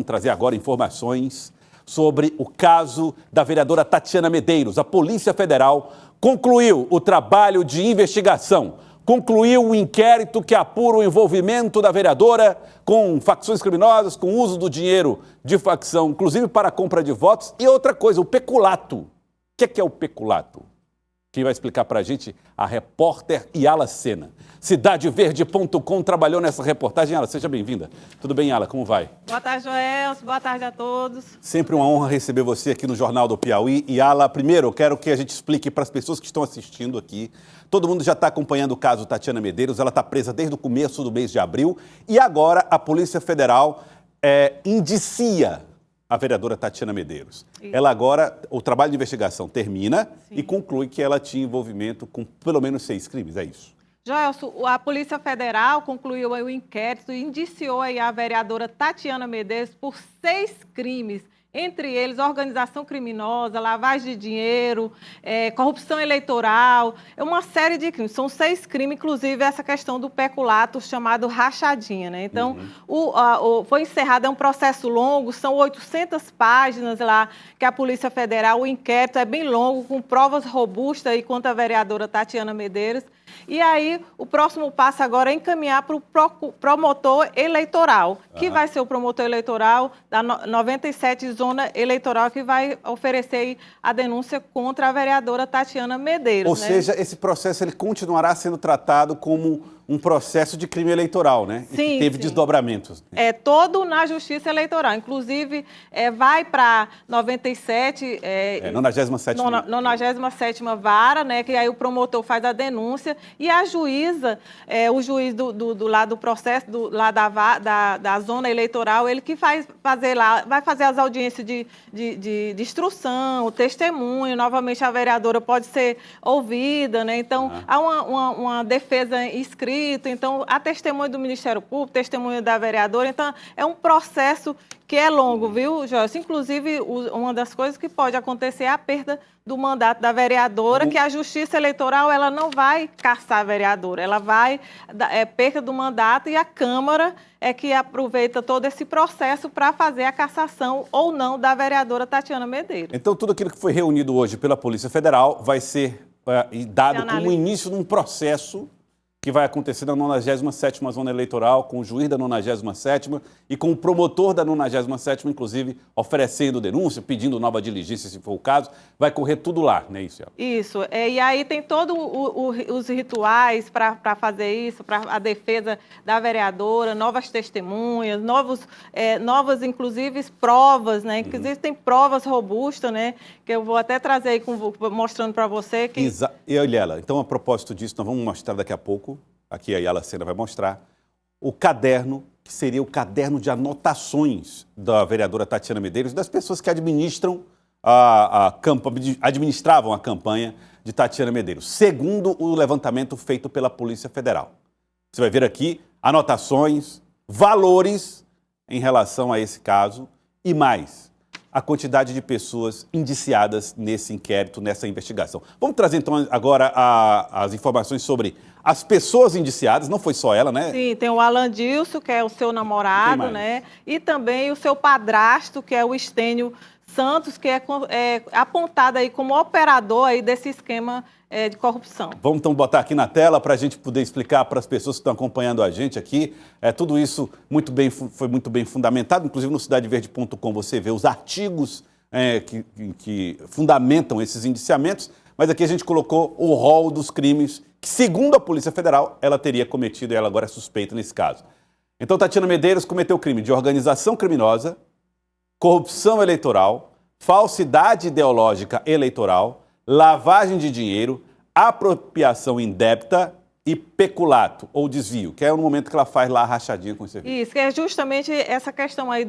Vamos trazer agora informações sobre o caso da vereadora Tatiana Medeiros. A Polícia Federal concluiu o trabalho de investigação, concluiu o inquérito que apura o envolvimento da vereadora com facções criminosas, com o uso do dinheiro de facção, inclusive para a compra de votos. E outra coisa, o peculato. O que é o peculato? Quem vai explicar para a gente? A repórter Yala Sena. Cidadeverde.com trabalhou nessa reportagem. Yala, seja bem-vinda. Tudo bem, Yala? Como vai? Boa tarde, Joelson. Boa tarde a todos. Sempre uma honra receber você aqui no Jornal do Piauí. Yala, primeiro eu quero que a gente explique para as pessoas que estão assistindo aqui. Todo mundo já está acompanhando o caso Tatiana Medeiros. Ela está presa desde o começo do mês de abril. E agora a Polícia Federal indicia a vereadora Tatiana Medeiros. Isso. Ela agora, o trabalho de investigação termina. Sim. E conclui que ela tinha envolvimento com pelo menos 6 crimes, é isso? Joelson, a Polícia Federal concluiu o inquérito e indiciou aí a vereadora Tatiana Medeiros por 6 crimes, entre eles organização criminosa, lavagem de dinheiro, corrupção eleitoral, uma série de crimes. São 6 crimes, inclusive essa questão do peculato chamado rachadinha, né? Então, foi encerrado, é um processo longo, são 800 páginas lá que a Polícia Federal, o inquérito é bem longo, com provas robustas aí contra a vereadora Tatiana Medeiros. E aí, o próximo passo agora é encaminhar para o promotor eleitoral, que vai ser o promotor eleitoral da 97 Zona Eleitoral, que vai oferecer a denúncia contra a vereadora Tatiana Medeiros. Ou seja, esse processo ele continuará sendo tratado como um processo de crime eleitoral, né? Sim, e que teve desdobramentos. É todo na Justiça Eleitoral. Inclusive, vai para 97... 97ª Vara, né? Que aí o promotor faz a denúncia e a juíza, o juiz do lado do processo, lá da Zona Eleitoral, ele que vai fazer as audiências de instrução, o testemunho, novamente a vereadora pode ser ouvida, né? Então, há uma defesa escrita. Então, a testemunha do Ministério Público, testemunha da vereadora, então é um processo que é longo, viu, Joyce? Inclusive, uma das coisas que pode acontecer é a perda do mandato da vereadora, que a Justiça Eleitoral ela não vai caçar a vereadora, ela vai perda do mandato e a Câmara é que aproveita todo esse processo para fazer a cassação ou não da vereadora Tatiana Medeiros. Então, tudo aquilo que foi reunido hoje pela Polícia Federal vai ser dado como início de um processo que vai acontecer na 97ª Zona Eleitoral, com o juiz da 97ª e com o promotor da 97ª, inclusive, oferecendo denúncia, pedindo nova diligência, se for o caso. Vai correr tudo lá, não é isso? Isso. E aí tem todos os rituais para fazer isso, para a defesa da vereadora, novas testemunhas, novas, inclusive, provas, né? Inclusive, tem provas robustas, né? Que eu vou até trazer aí, mostrando para você. Que... E olha, Yala, então, a propósito disso, nós vamos mostrar daqui a pouco. Aqui a Yala Sena vai mostrar o caderno, que seria o caderno de anotações da vereadora Tatiana Medeiros, das pessoas que administravam a campanha de Tatiana Medeiros, segundo o levantamento feito pela Polícia Federal. Você vai ver aqui anotações, valores em relação a esse caso e mais, a quantidade de pessoas indiciadas nesse inquérito, nessa investigação. Vamos trazer, então, agora as informações sobre as pessoas indiciadas, não foi só ela, né? Sim, tem o Alan Dilson, que é o seu namorado, né? E também o seu padrasto, que é o Estênio Santos, que é apontado aí como operador aí desse esquema de corrupção. Vamos então botar aqui na tela para a gente poder explicar para as pessoas que estão acompanhando a gente aqui. Tudo isso foi muito bem fundamentado, inclusive no cidadeverde.com você vê os artigos que fundamentam esses indiciamentos, mas aqui a gente colocou o rol dos crimes que, segundo a Polícia Federal, ela teria cometido e ela agora é suspeita nesse caso. Então, Tatiana Medeiros cometeu crime de organização criminosa, corrupção eleitoral, falsidade ideológica eleitoral, lavagem de dinheiro, apropriação indébita e peculato, ou desvio, que é no momento que ela faz lá a rachadinha com o serviço. Isso, que é justamente essa questão aí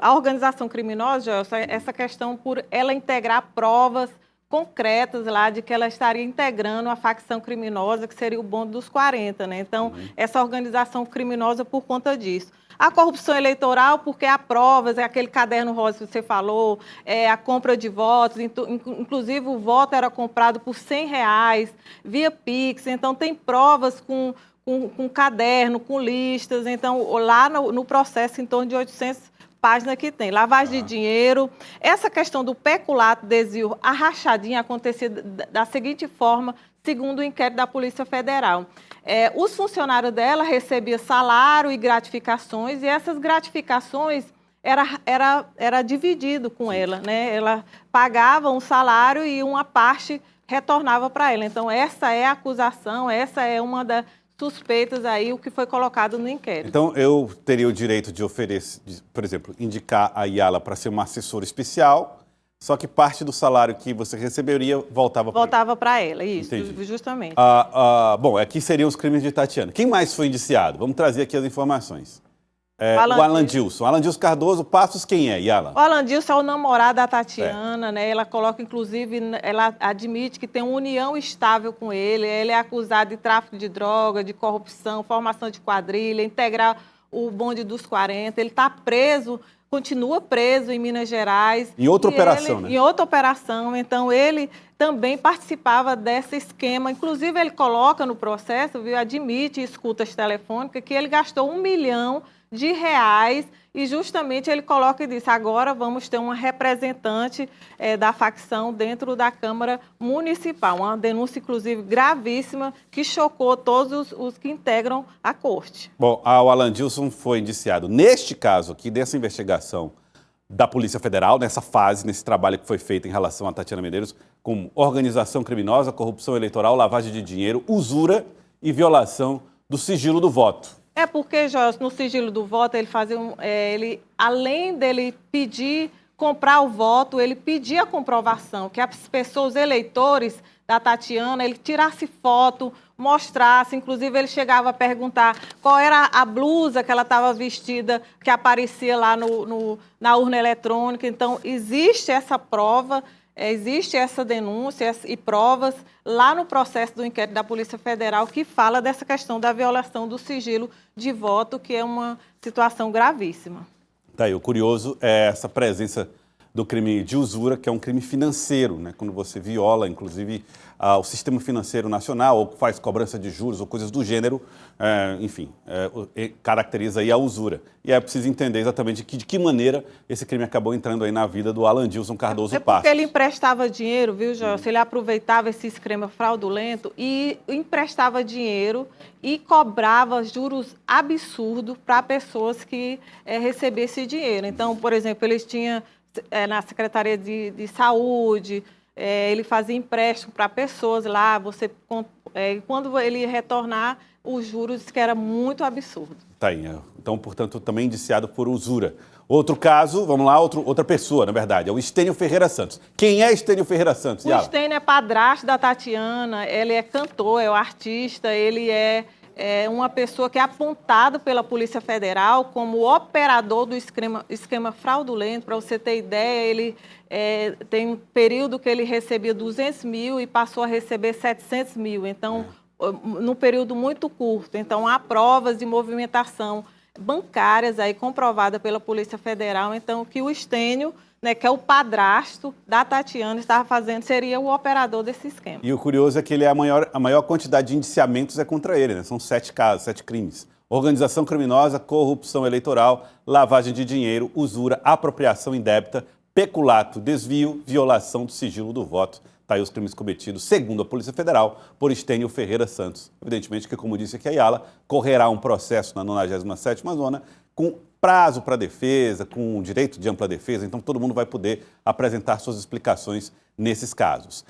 a organização criminosa, essa questão por ela integrar provas concretas lá de que ela estaria integrando a facção criminosa, que seria o Bonde dos 40, né? Então, essa organização criminosa por conta disso. A corrupção eleitoral, porque há provas, é aquele caderno rosa que você falou, a compra de votos, inclusive o voto era comprado por R$100 via Pix, então tem provas com caderno, com listas, então lá no processo em torno de 800 página que tem lavagem de dinheiro. Essa questão do peculato, desvio, a rachadinha acontecia da seguinte forma, segundo o inquérito da Polícia Federal. Os funcionários dela recebiam salário e gratificações, e essas gratificações era dividido com ela, né? Ela pagava um salário e uma parte retornava para ela. Então, essa é a acusação, essa é uma das suspeitas aí, o que foi colocado no inquérito. Então, eu teria o direito de oferecer, por exemplo, indicar a Yala para ser uma assessora especial, só que parte do salário que você receberia voltava para ela, isso, Entendi. justamente. Bom, aqui seriam os crimes de Tatiana. Quem mais foi indiciado? Vamos trazer aqui as informações. O Alan Dilson. Alan Dilson Cardoso Passos, quem é, Yala? O Alan Dilson é o namorado da Tatiana, né? Ela coloca, inclusive, ela admite que tem uma união estável com ele. Ele é acusado de tráfico de droga, de corrupção, formação de quadrilha, integrar o bonde dos 40. Ele está preso, continua preso em Minas Gerais. Em outra operação, né? Em outra operação. Então, ele também participava desse esquema. Inclusive, ele coloca no processo, viu, admite escutas telefônicas, que ele gastou R$1 milhão e justamente ele coloca e diz, agora vamos ter uma representante da facção dentro da Câmara Municipal. Uma denúncia, inclusive, gravíssima, que chocou todos os que integram a corte. Bom, o Alan Dilson foi indiciado. Neste caso aqui, dessa investigação da Polícia Federal, nessa fase, nesse trabalho que foi feito em relação a Tatiana Medeiros, com organização criminosa, corrupção eleitoral, lavagem de dinheiro, usura e violação do sigilo do voto. Porque, Jorge, no sigilo do voto, ele fazia além dele pedir, comprar o voto, ele pedia a comprovação, que as pessoas, os eleitores da Tatiana, ele tirasse foto, mostrasse, inclusive ele chegava a perguntar qual era a blusa que ela estava vestida, que aparecia lá na urna eletrônica. Então, existe essa prova, existe essa denúncia e provas lá no processo do inquérito da Polícia Federal que fala dessa questão da violação do sigilo de voto, que é uma situação gravíssima. Tá aí, o curioso é essa presença do crime de usura, que é um crime financeiro, né? Quando você viola, inclusive, o sistema financeiro nacional, ou faz cobrança de juros, ou coisas do gênero, caracteriza aí a usura. E é preciso entender exatamente de que maneira esse crime acabou entrando aí na vida do Alan Dilson Cardoso Passos. Porque ele emprestava dinheiro, viu, Jorge? Ele aproveitava esse esquema fraudulento e emprestava dinheiro e cobrava juros absurdos para pessoas que recebessem esse dinheiro. Então, por exemplo, eles tinham na Secretaria de Saúde, ele fazia empréstimo para pessoas lá, quando ele retornar, os juros, que era muito absurdo. Tá aí, então, portanto, também indiciado por usura. Outro caso, vamos lá, outra pessoa, na verdade, é o Estênio Ferreira Santos. Quem é Estênio Ferreira Santos, Yala? O Estênio é padrasto da Tatiana, ele é cantor, é um artista, ele é uma pessoa que é apontado pela Polícia Federal como operador do esquema fraudulento. Para você ter ideia, ele tem um período que ele recebia 200 mil e passou a receber 700 mil, então, num período muito curto. Então, há provas de movimentação bancárias aí comprovada pela Polícia Federal, então, que o Estênio, né, que é o padrasto da Tatiana, estava fazendo, seria o operador desse esquema. E o curioso é que a maior quantidade de indiciamentos é contra ele, né? São 7 casos, 7 crimes. Organização criminosa, corrupção eleitoral, lavagem de dinheiro, usura, apropriação indébita, peculato, desvio, violação do sigilo do voto. Está aí os crimes cometidos, segundo a Polícia Federal, por Estênio Ferreira Santos. Evidentemente que, como disse aqui a Yala, correrá um processo na 97ª Zona com prazo para defesa, com direito de ampla defesa, então todo mundo vai poder apresentar suas explicações nesses casos.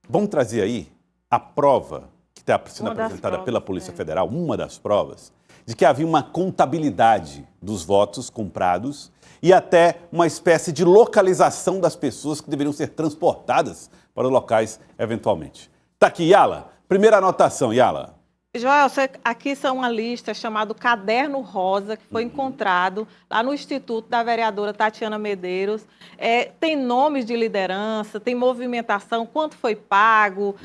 Vamos trazer aí a prova que está sendo apresentada pela Polícia Federal, uma das provas, de que havia uma contabilidade dos votos comprados e até uma espécie de localização das pessoas que deveriam ser transportadas para locais eventualmente. Está aqui, Yala. Primeira anotação, Yala. Joel, aqui são uma lista chamada Caderno Rosa, que foi encontrado lá no Instituto da vereadora Tatiana Medeiros. Tem nomes de liderança, tem movimentação, quanto foi pago,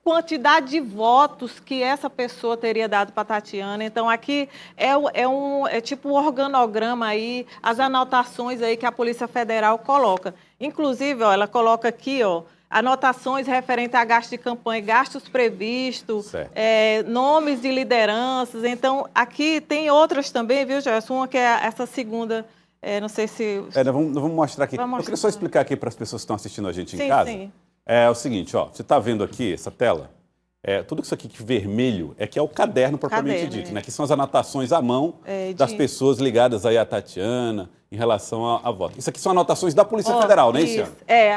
quantidade de votos que essa pessoa teria dado para Tatiana. Então, aqui é tipo um organograma aí, as anotações aí que a Polícia Federal coloca. Inclusive, ela coloca aqui, anotações referentes a gastos de campanha, gastos previstos, nomes de lideranças. Então, aqui tem outras também, viu, Joyce? Uma que é essa segunda, não sei se... Nós vamos mostrar aqui. Eu queria só explicar aqui para as pessoas que estão assistindo a gente em casa. Sim. É o seguinte, ó, você está vendo aqui essa tela? Tudo isso aqui que vermelho que é o caderno propriamente dito, né? Que são as anotações à mão das pessoas ligadas aí à Tatiana em relação a voto. Isso aqui são anotações da Polícia Federal, né, Luciano?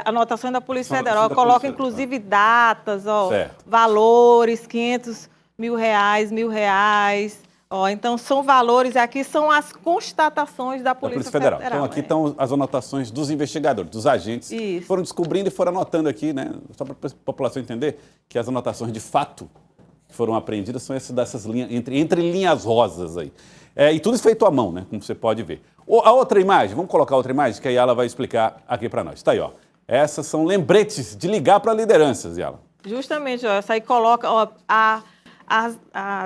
Anotações da Polícia Federal. Coloca inclusive datas, valores, 500 mil reais, R$1.000. Então, são valores, aqui são as constatações da Polícia Federal. Então, aqui estão as anotações dos investigadores, dos agentes, que foram descobrindo e foram anotando aqui, né? Só para a população entender que as anotações de fato que foram apreendidas são dessas linhas, entre linhas rosas aí. E tudo isso feito à mão, né? Como você pode ver. A outra imagem, vamos colocar outra imagem, que aí ela vai explicar aqui para nós. Está aí, ó. Essas são lembretes de ligar para lideranças, Yala. Justamente, essa aí coloca,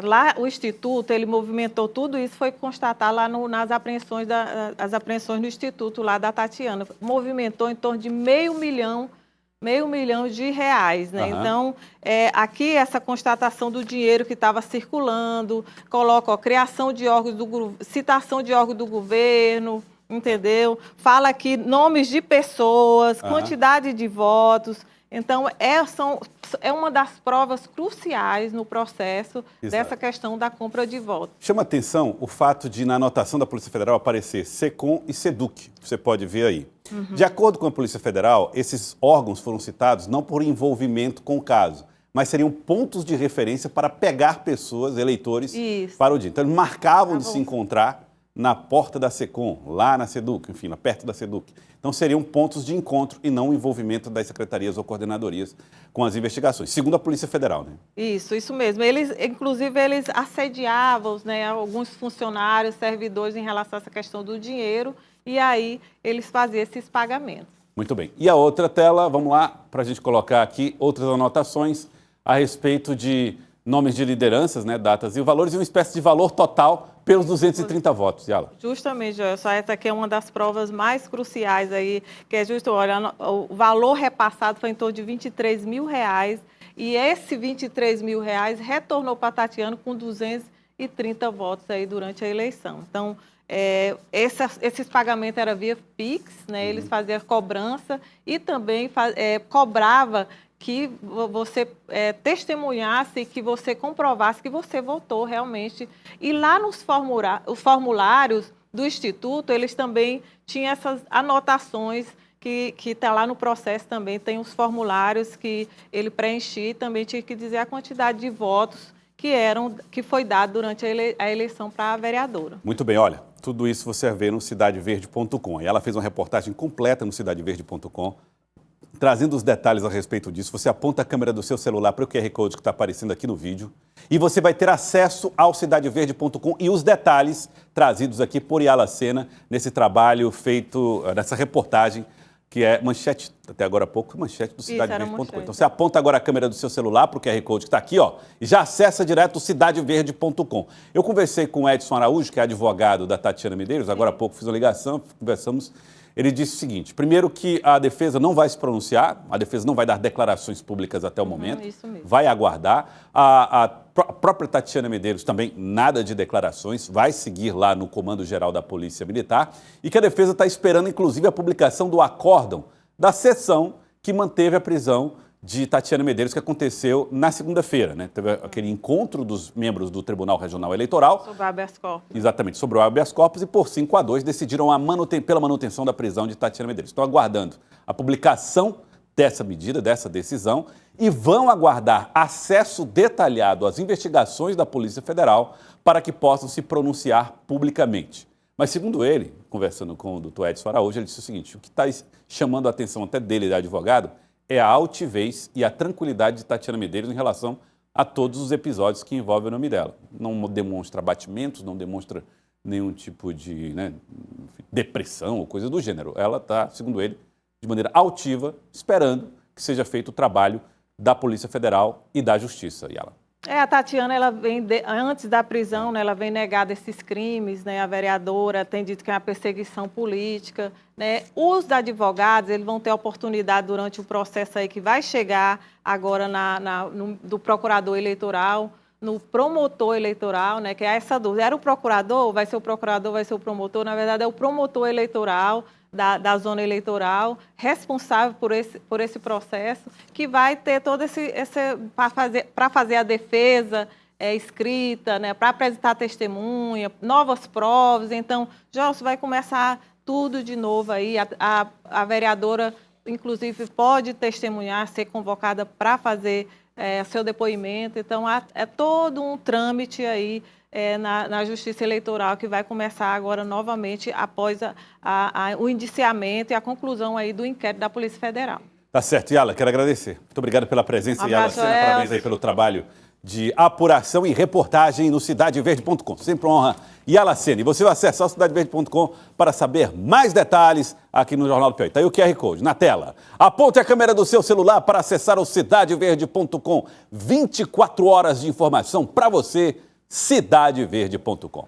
lá o Instituto, ele movimentou tudo isso, foi constatar lá nas apreensões, as apreensões no Instituto lá da Tatiana. Movimentou em torno de meio milhão de reais, né? Então, aqui essa constatação do dinheiro que estava circulando, coloca, criação de órgãos citação de órgãos do governo, entendeu? Fala aqui nomes de pessoas, quantidade de votos. Então, é uma das provas cruciais no processo dessa questão da compra de votos. Chama atenção o fato de, na anotação da Polícia Federal, aparecer SECOM e SEDUC, você pode ver aí. De acordo com a Polícia Federal, esses órgãos foram citados não por envolvimento com o caso, mas seriam pontos de referência para pegar pessoas, eleitores, para o dia. Então, eles marcavam de se encontrar na porta da SECOM, lá na SEDUC, enfim, perto da SEDUC. Então, seriam pontos de encontro e não o envolvimento das secretarias ou coordenadorias com as investigações, segundo a Polícia Federal, né? Isso mesmo. Inclusive, eles assediavam, né, alguns funcionários, servidores em relação a essa questão do dinheiro, e aí eles faziam esses pagamentos. Muito bem. E a outra tela, vamos lá, para a gente colocar aqui outras anotações a respeito de nomes de lideranças, né, datas e valores, e uma espécie de valor total pelos 230 votos, Yala. Justamente, Joelson, essa aqui é uma das provas mais cruciais aí, que é justo, olha, o valor repassado foi em torno de R$23 mil, e esse R$23 mil retornou para Tatiana com 230 votos aí durante a eleição. Então, esses pagamentos eram via Pix, né, eles faziam cobrança e também cobrava que você testemunhasse, que você comprovasse que você votou realmente. E lá nos formulários do Instituto, eles também tinham essas anotações que está lá no processo também, tem os formulários que ele preenchia e também tinha que dizer a quantidade de votos que foi dado durante a eleição para a vereadora. Muito bem, olha, tudo isso você vê no cidadeverde.com. E ela fez uma reportagem completa no cidadeverde.com, trazendo os detalhes a respeito disso. Você aponta a câmera do seu celular para o QR Code que está aparecendo aqui no vídeo e você vai ter acesso ao cidadeverde.com e os detalhes trazidos aqui por Yala Sena nesse trabalho feito, nessa reportagem, que é manchete, até agora há pouco, manchete do cidadeverde.com. Então você aponta agora a câmera do seu celular para o QR Code que está aqui, ó, e já acessa direto o cidadeverde.com. Eu conversei com o Edson Araújo, que é advogado da Tatiana Medeiros, agora há pouco fiz uma ligação, conversamos. Ele disse o seguinte, primeiro que a defesa não vai se pronunciar, a defesa não vai dar declarações públicas até o momento, isso mesmo. Vai aguardar. A própria Tatiana Medeiros também nada de declarações, vai seguir lá no Comando Geral da Polícia Militar e que a defesa está esperando, inclusive, a publicação do acórdão da sessão que manteve a prisão de Tatiana Medeiros, que aconteceu na segunda-feira, né? Teve aquele encontro dos membros do Tribunal Regional Eleitoral. Sobre o habeas corpus. Exatamente, sobre o habeas corpus, e por 5-2 decidiram pela manutenção da prisão de Tatiana Medeiros. Estão aguardando a publicação dessa medida, dessa decisão, e vão aguardar acesso detalhado às investigações da Polícia Federal para que possam se pronunciar publicamente. Mas, segundo ele, conversando com o doutor Edson Araújo, ele disse o seguinte, o que está chamando a atenção até dele, da advogado, é a altivez e a tranquilidade de Tatiana Medeiros em relação a todos os episódios que envolvem o nome dela. Não demonstra abatimentos, não demonstra nenhum tipo de depressão ou coisa do gênero. Ela está, segundo ele, de maneira altiva, esperando que seja feito o trabalho da Polícia Federal e da Justiça. Yala. A Tatiana, ela vem, antes da prisão, né, ela vem negada esses crimes, né, a vereadora tem dito que é uma perseguição política, né, os advogados, eles vão ter oportunidade durante o processo aí que vai chegar agora do procurador eleitoral, no promotor eleitoral, né, que é essa dúvida, era o procurador, vai ser o procurador, vai ser o promotor, na verdade é o promotor eleitoral, da zona eleitoral, responsável por esse processo, que vai ter todo esse para fazer a defesa escrita, né, para apresentar testemunha, novas provas. Então, Gelson, vai começar tudo de novo aí. A vereadora, inclusive, pode testemunhar, ser convocada para fazer seu depoimento. Então, é todo um trâmite aí na Justiça Eleitoral, que vai começar agora novamente após o indiciamento e a conclusão aí do inquérito da Polícia Federal. Tá certo, Yala, quero agradecer. Muito obrigado pela presença, Yala Sena, parabéns aí pelo trabalho de apuração e reportagem no cidadeverde.com. Sempre uma honra. Yala Sena, e você vai acessar o cidadeverde.com para saber mais detalhes aqui no Jornal do Piauí. Está aí o QR Code na tela. Aponte a câmera do seu celular para acessar o cidadeverde.com. 24 horas de informação para você, cidadeverde.com.